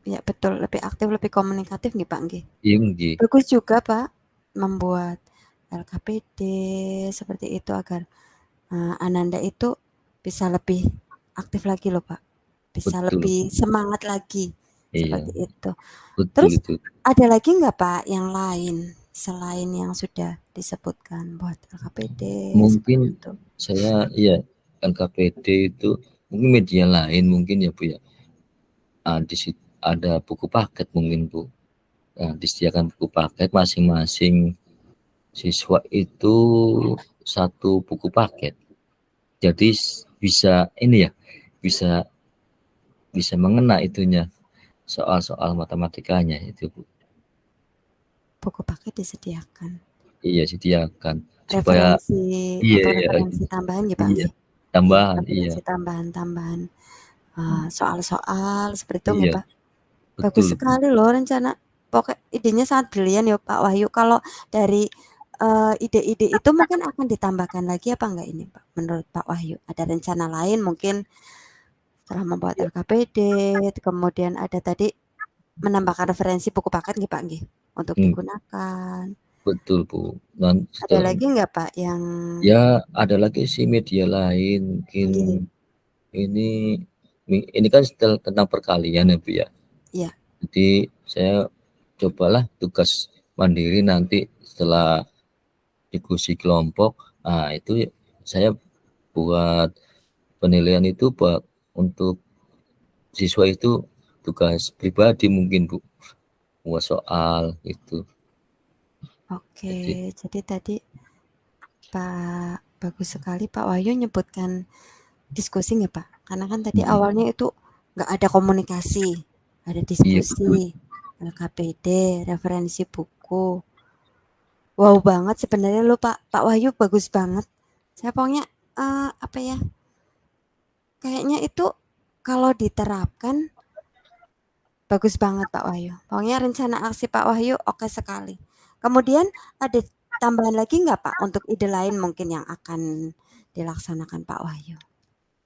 Ya betul, lebih aktif, lebih komunikatif nggih Pak nggih. Iya nggih, Bagus juga Pak, membuat LKPD seperti itu agar, Ananda itu bisa lebih aktif lagi loh Pak, bisa betul. lebih semangat lagi, Iya, seperti itu. betul Terus itu. ada lagi nggak Pak yang lain, selain yang sudah disebutkan buat LKPD seperti Mungkin itu? saya iya, LKPD itu mungkin media lain mungkin ya Bu ya. Di ada buku paket mungkin Bu. Nah, disediakan buku paket masing-masing siswa itu satu buku paket. Jadi bisa ini ya, bisa bisa mengena itunya soal-soal matematikanya itu Bu. Buku paket disediakan. Iya sediakan supaya Referensi iya untuk iya referensi tambahan nggih Pak iya nggih? Iya, tambahan iya referensi tambahan-tambahan, soal-soal seperti itu nggih iya Pak? Bagus betul Bu. sekali loh rencana, pokok idenya sangat brilian ya Pak Wahyu. Kalau dari, ide-ide itu mungkin akan ditambahkan lagi apa enggak ini Pak, menurut Pak Wahyu? Ada rencana lain mungkin setelah membuat Iya, LKPD, kemudian ada tadi menambahkan referensi buku paket nggih Pak nggih, untuk hmm, digunakan. betul Bu. Dan Ada setelah lagi nggak Pak yang ya ada lagi sih media lain mungkin nggih, ini ini kan setelah tentang perkalian ya Bu ya. iya, Jadi saya cobalah tugas mandiri nanti setelah diskusi kelompok. Nah, itu saya buat penilaian itu buat untuk siswa itu tugas pribadi mungkin Bu, buat soal itu. oke. Jadi Jadi tadi Pak bagus sekali Pak Wahyu nyebutkan diskusi nggak Pak? Karena kan tadi mm, awalnya itu nggak ada komunikasi, ada iya betul. diskusi, LKPD, referensi buku. Wow banget sebenarnya lo Pak, Pak Wahyu bagus banget. Saya pokoknya apa ya? Kayaknya itu kalau diterapkan bagus banget Pak Wahyu. Pokoknya rencana aksi Pak Wahyu oke sekali. Kemudian ada tambahan lagi nggak Pak untuk ide lain mungkin yang akan dilaksanakan Pak Wahyu?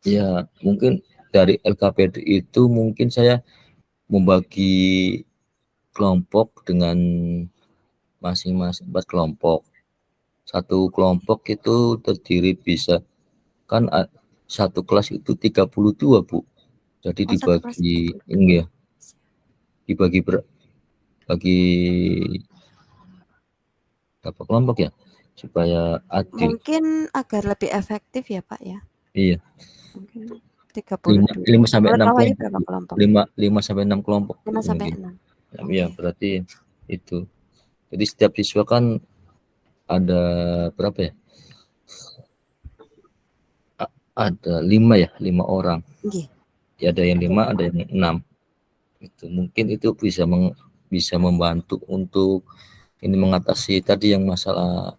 Ya mungkin dari LKPD itu mungkin saya membagi kelompok dengan masing-masing 4 kelompok. Satu kelompok itu terdiri bisa kan satu kelas itu 32 Bu. Jadi Oh satu kelas dibagi 32. ini ya, dibagi bagi berapa kelompok ya supaya adil. Mungkin agar lebih efektif ya Pak ya. Iya, Mungkin 5 32. 5 sampai Menurut 6 Pak Wahyu kelompok berapa Bu. kelompok? 5 sampai 6 kelompok Bu 5 sampai mungkin. 6. Ya Oke. berarti itu. Jadi setiap siswa kan ada berapa ya? Ada 5 ya, 5 orang. Nggih. Ya, ada yang Ada 5, ada 5. yang 6. Itu mungkin itu bisa membantu untuk ini mengatasi tadi yang masalah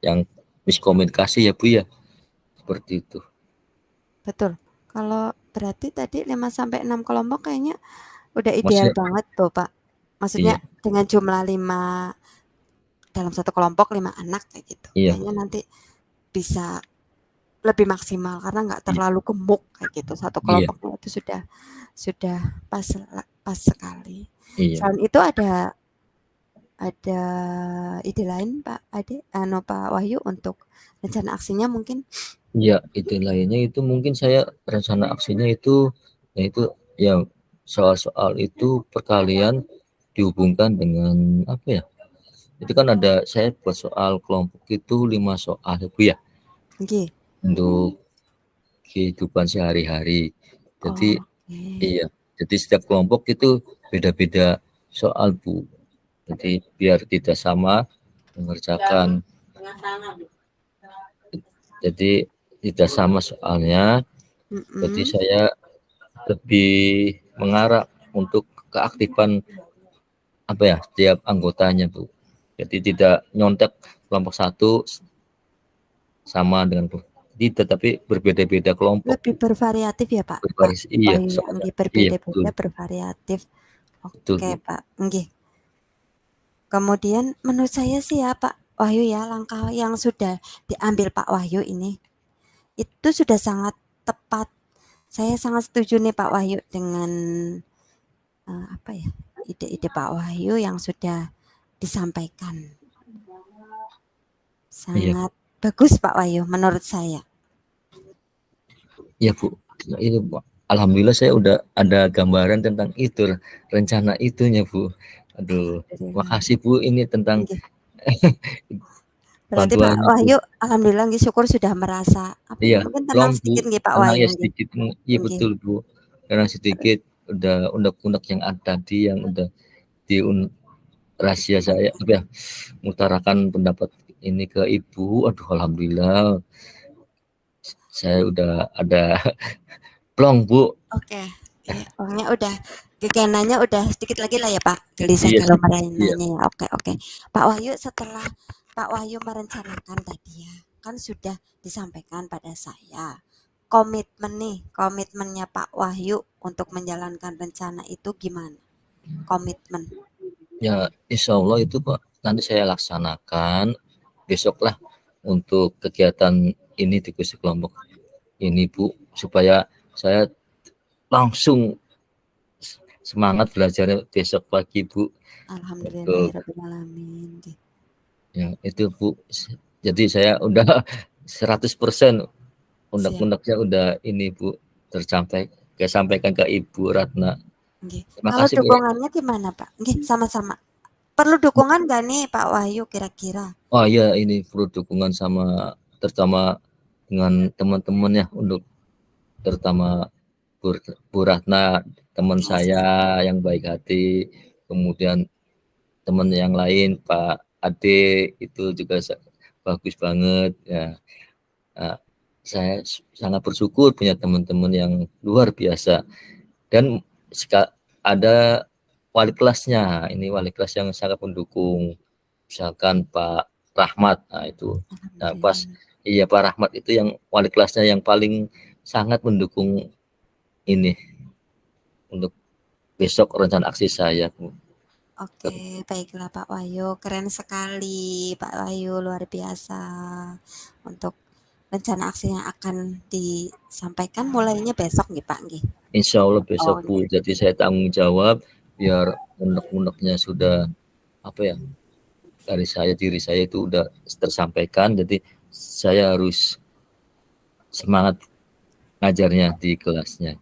yang miskomunikasi ya Bu ya. Seperti itu. Betul. Kalau berarti tadi 5 sampai 6 kelompok kayaknya udah ideal Maksudnya banget tuh Pak. Maksudnya iya, dengan jumlah 5 dalam satu kelompok 5 anak kayak gitu. iya, Kayaknya nanti bisa lebih maksimal karena nggak iya, terlalu gemuk kayak gitu. Satu iya, kelompoknya itu sudah pas sekali. iya. Selain itu ada ide lain Pak Ade, Pak Wahyu untuk rencana aksinya mungkin? Iya, itu lainnya itu mungkin saya rencana aksinya itu yaitu ya soal-soal itu perkalian dihubungkan dengan apa ya? Itu kan ada saya buat soal kelompok itu 5 soal ya Bu ya Nggih. untuk kehidupan sehari-hari. Jadi Oke. iya, jadi setiap kelompok itu beda-beda soal Bu. Jadi biar tidak sama mengerjakan. Jadi tidak sama soalnya. Jadi Mhm. saya lebih mengarah untuk keaktifan apa ya setiap anggotanya Bu. Jadi tidak nyontek kelompok satu sama dengan tetapi berbeda-beda kelompok Lebih bervariatif ya Pak berbaris iya Wahyu ya, soalnya nggih iya betul berbeda-beda bervariatif. betul Oke Bu. Pak, nggih. Kemudian menurut saya sih ya Pak Wahyu ya, langkah yang sudah diambil Pak Wahyu ini itu sudah sangat tepat. Saya sangat setuju nih Pak Wahyu dengan apa ya, ide-ide Pak Wahyu yang sudah disampaikan. Iya, Sangat bagus Pak Wahyu menurut saya. iya Bu. Ini Bu. Alhamdulillah saya udah ada gambaran tentang itu, rencana itunya Bu. Aduh, Alhamdulillah. makasih Bu ini tentang Nggih. Berarti Pak bantuannya Bu. Wahyu alhamdulillah nggih syukur sudah merasa apa ya, Iya, mungkin tenang plong Bu, sedikit nggih Pak tenang Wahyu ya nggih. sedikit. Iya Nggih. betul Bu, tenang sedikit. Udah unek-unek yang ada tadi yang udah di rahasia saya, apa ya, mengutarakan pendapat ini ke Ibu. Aduh, alhamdulillah saya udah ada plong Bu. Oke. Pokoknya udah gegananya udah sedikit lagi lah ya Pak, gelisah Iya, kalau iya. ya. Oke, oke. Pak Wahyu setelah Pak Wahyu merencanakan tadi ya, kan sudah disampaikan pada saya. Komitmennya Pak Wahyu untuk menjalankan rencana itu gimana? Komitmen. Ya, insya Allah itu Pak, nanti saya laksanakan besok lah untuk kegiatan ini di kursi kelompok ini Bu, supaya saya langsung semangat belajarnya besok pagi Bu. Untuk Alhamdulillahirrahmanirrahim. ya itu Bu. Jadi saya udah 100% Siap. undang-undangnya udah ini Bu tercapai. Saya sampaikan ke Ibu Ratna. Nggih. Terima Kalau kasih Bu. dukungannya gimana Pak? Nggih, sama-sama. Perlu dukungan gak nih Pak Wahyu kira-kira? Oh iya, ini perlu dukungan sama terutama dengan teman-teman ya, untuk terutama Bu Ratna, teman Ya, saya siap. yang baik hati, kemudian teman yang lain Pak Ade itu juga bagus banget ya. Nah, saya sangat bersyukur punya teman-teman yang luar biasa, dan ada wali kelasnya, ini wali kelas yang sangat mendukung, misalkan Pak Rahmat. Nah itu, nah pas Alhamdulillah. iya Pak Rahmat itu yang wali kelasnya yang paling sangat mendukung ini untuk besok rencana aksi saya Bu. Oke, baiklah Pak Wahyu, keren sekali Pak Wahyu, luar biasa. Untuk rencana aksi yang akan disampaikan mulainya besok nih Pak nggih. Insya Allah besok Oh, Bu, jadi saya tanggung jawab biar unek-uneknya sudah apa ya, dari saya, diri saya itu udah tersampaikan, jadi saya harus semangat ngajarnya di kelasnya.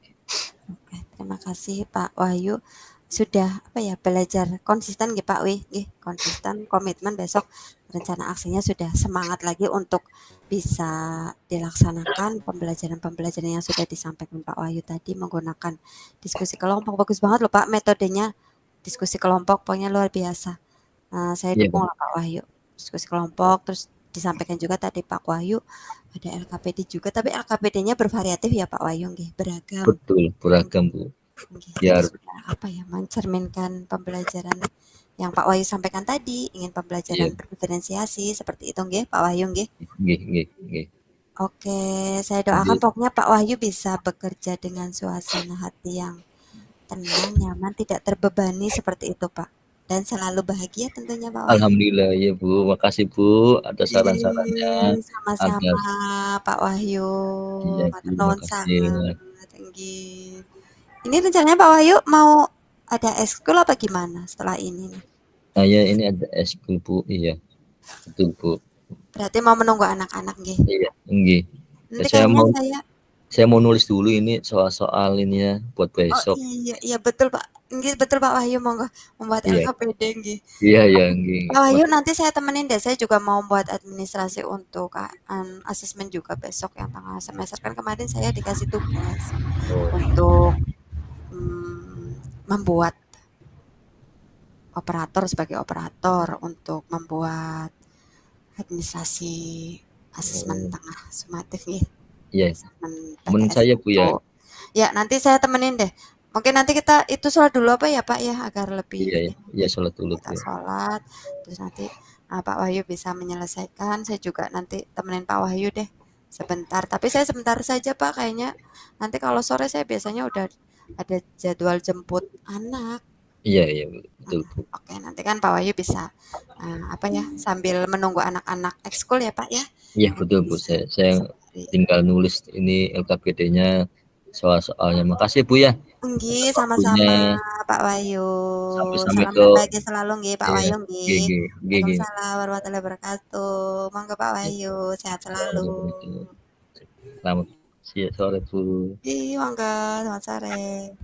Oke, terima kasih Pak Wahyu sudah apa ya belajar konsisten nggih Pak Wih, nggih konsisten komitmen besok rencana aksinya sudah semangat lagi untuk bisa dilaksanakan pembelajaran-pembelajaran yang sudah disampaikan Pak Wahyu tadi menggunakan diskusi kelompok. Bagus banget loh Pak metodenya diskusi kelompok, pokoknya luar biasa. Saya Iya dukung lah Pak Wahyu diskusi kelompok, terus disampaikan juga tadi Pak Wahyu ada LKPD juga, tapi LKPD-nya bervariatif ya Pak Wahyu nggih, beragam. betul, beragam Bu. Nggih, jadi Biar sudah apa ya, mencerminkan pembelajaran yang Pak Wahyu sampaikan tadi, ingin iya, pembelajaran berdiferensiasi seperti itu nggih, Pak Wahyu nggih. nggih. Oke, saya Jadi doakan pokoknya Pak Wahyu bisa bekerja dengan suasana hati yang tenang, nyaman, tidak terbebani seperti itu Pak. Dan selalu bahagia tentunya Pak Wahyu. alhamdulillah ya Bu, makasih Bu atas saran-sarannya, agar Sama-sama Pak Wahyu, iya Bu, matur nuwun makasih. sangat. Nggih. Ini rencananya Pak Wahyu mau ada ekskul apa gimana setelah ini nih? Saya ini ada eskul Bu, iya, betul Bu. Berarti mau menunggu anak-anak nggih. Iya, nggih. Nanti Saya kayaknya mau saya nulis dulu ini soal-soal ini ya buat oh besok. iya iya betul Pak. Nggih betul Pak Wahyu monggo membuat Iya, LKPD nggih. iya, nggih. Pak Wahyu nanti saya temenin deh. Saya juga mau buat administrasi untuk asesmen juga besok yang tengah semester kan kemarin saya dikasih tugas Oh, untuk membuat operator sebagai operator untuk membuat administrasi asesmen oh, tengah sumatif nih, iya. asesmen Temen PTS saya Bu itu. ya. Ya nanti saya temenin deh. Mungkin nanti kita itu sholat dulu apa ya Pak ya agar lebih Iya, iya, sholat dulu kita Bu. sholat terus nanti Pak Wahyu bisa menyelesaikan. Saya juga nanti temenin Pak Wahyu deh sebentar. Tapi saya sebentar saja Pak kayaknya. Nanti kalau sore saya biasanya udah ada jadwal jemput anak. Iya, betul Bu. Oke, nanti kan Pak Wahyu bisa apa ya sambil menunggu anak-anak ekskul ya Pak ya. Iya Nanti betul Bu. bisa Saya tinggal nulis ini LKPD-nya, soal-soalnya. Makasih Bu ya. Nggih, Waktunya. sama-sama Pak Wahyu. Sampai-sampai Salam ke berbagi selalu nggih Pak iya, Wahyu nggih. GG, GG. Waalaikumsalam warahmatullahi wabarakatuh. Monggo Pak Wahyu, sehat selalu. Selamat sore Bu. Ih, monggo, selamat sore.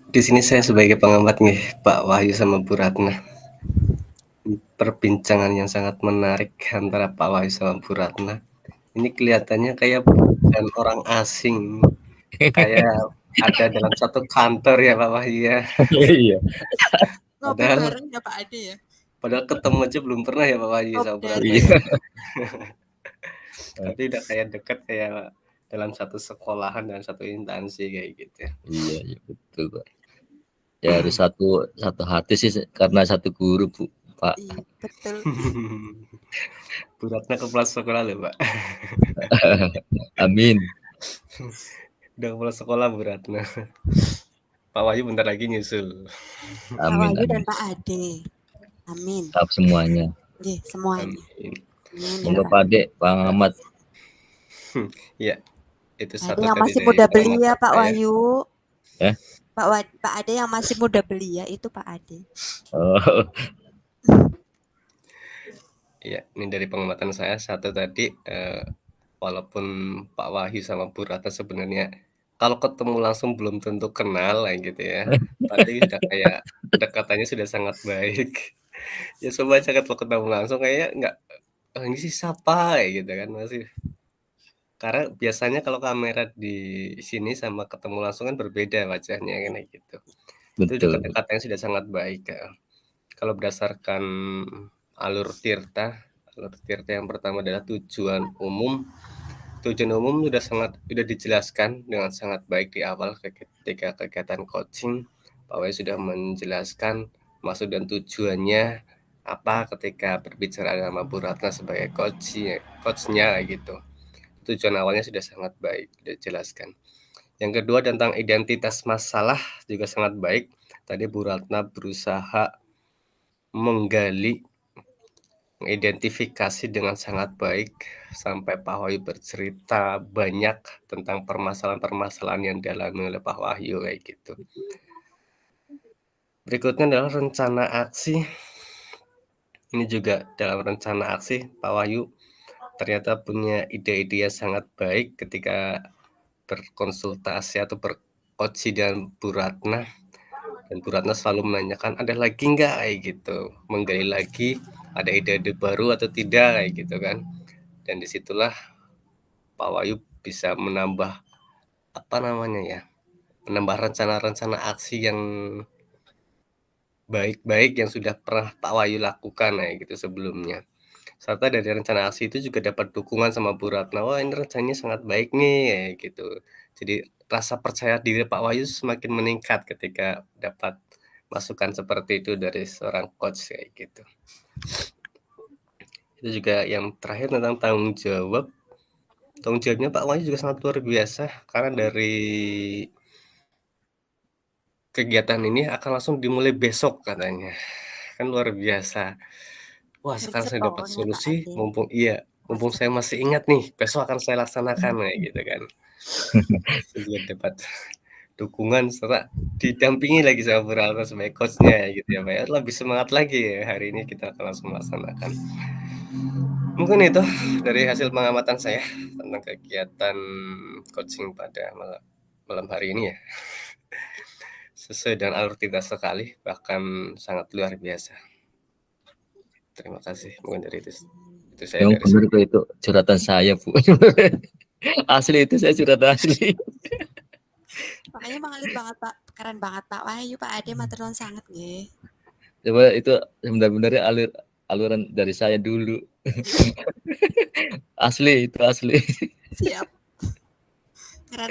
Di sini saya sebagai pengamat nih, Pak Wahyu sama Bu Ratna. Perbincangan yang sangat menarik antara Pak Wahyu sama Bu Ratna. Ini kelihatannya kayak bukan orang asing, kayak ada dalam satu kantor ya Pak Wahyu ya. Iya. Ngopi Padahal- bareng ya Pak Ade ya. Padahal ketemu aja belum pernah ya Pak Wahyu sama Bu Kopdar. Ratna. Iya. Tapi udah kayak deket kayak dalam satu sekolahan dan satu instansi kayak gitu. Iya, iya betul Pak. Ya harus satu hati sih karena satu guru Bu, Pak. Iya, betul. Bu Ratna kepala sekolah loh Pak. Amin. Udah kepala sekolah Bu Ratna. Pak Wahyu bentar lagi nyusul. Pak Amin, Wahyu dan amin. Pak Ade. Amin. Tahap semuanya. Nggih, semuanya. Amin. Amin ya Monggo Pak. Pak Ade, Pak Ahmad. Ya, itu Pak satu Ade yang tadi masih dari muda belia pengamatan Pak saya. Wahyu. Ya. Pak Ade yang masih muda belia itu Pak Ade. Oh, Iya, ini dari pengamatan saya satu tadi, walaupun Pak Wahyu sama Bu Ratna sebenarnya kalau ketemu langsung belum tentu kenal kayak gitu ya. Tapi sudah kayak kedekatannya sudah sangat baik. Ya coba aja kalau ketemu langsung kayaknya nggak, "Oh ini sih siapa?" Kayak gitu kan masih. Karena biasanya kalau kamera di sini sama ketemu langsung kan berbeda wajahnya kan kayak gitu. Itu betul. kedekatannya sudah sangat baik ya. Kalau berdasarkan alur tirta yang pertama adalah tujuan umum. Tujuan umum sudah dijelaskan dengan sangat baik di awal ketika kegiatan coaching. Pak Wahyu sudah menjelaskan maksud dan tujuannya apa ketika berbicara sama Bu Ratna sebagai coachnya gitu. Tujuan awalnya sudah sangat baik dijelaskan. Yang kedua tentang identitas masalah juga sangat baik. Tadi Bu Ratna berusaha mengidentifikasi dengan sangat baik sampai Pak Wahyu bercerita banyak tentang permasalahan-permasalahan yang dialami oleh Pak Wahyu kayak gitu. Berikutnya adalah rencana aksi. Ini juga dalam rencana aksi Pak Wahyu ternyata punya ide-ide yang sangat baik ketika berkonsultasi atau berkoci dengan Bu Ratna. Dan Bu Ratna selalu menanyakan ada lagi nggak kayak gitu, menggali lagi ada ide-ide baru atau tidak kayak gitu kan. Dan disitulah Pak Wahyu bisa menambah menambah rencana-rencana aksi yang baik-baik yang sudah pernah Pak Wahyu lakukan kayak gitu sebelumnya. Serta dari rencana aksi itu juga dapat dukungan sama Bu Ratna, wah ini rencananya sangat baik nih kayak gitu. Jadi rasa percaya diri Pak Wahyu semakin meningkat ketika dapat masukan seperti itu dari seorang coach kayak gitu. Itu juga yang terakhir tentang tanggung jawab. Tanggung jawabnya Pak Wahyu juga sangat luar biasa karena dari kegiatan ini akan langsung dimulai besok katanya. Kan luar biasa. Wah, sekarang saya dapat Bercetolnya, Pak solusi, Ade. mumpung saya masih ingat nih, besok akan saya laksanakan kayak gitu kan. Saya juga dapat dukungan serta didampingi lagi sama Bu Ratna sebagai coach-nya gitu ya Pak ya. Lebih semangat lagi ya hari ini kita akan langsung melaksanakan. Mungkin itu dari hasil pengamatan saya tentang kegiatan coaching pada malam hari ini ya. Sesuai dengan alur kita sekali, bahkan sangat luar biasa. Terima kasih. Mungkin dari itu saya Yang dari benar tuh itu curhatan saya Bu. Asli itu saya curhatan asli. Makanya mengalir banget Pak, keren banget Pak Wahyu, Pak Ade matur nuwun sangat nggih. Coba itu sebenarnya aluran dari saya dulu. Asli itu asli. Siap. Keren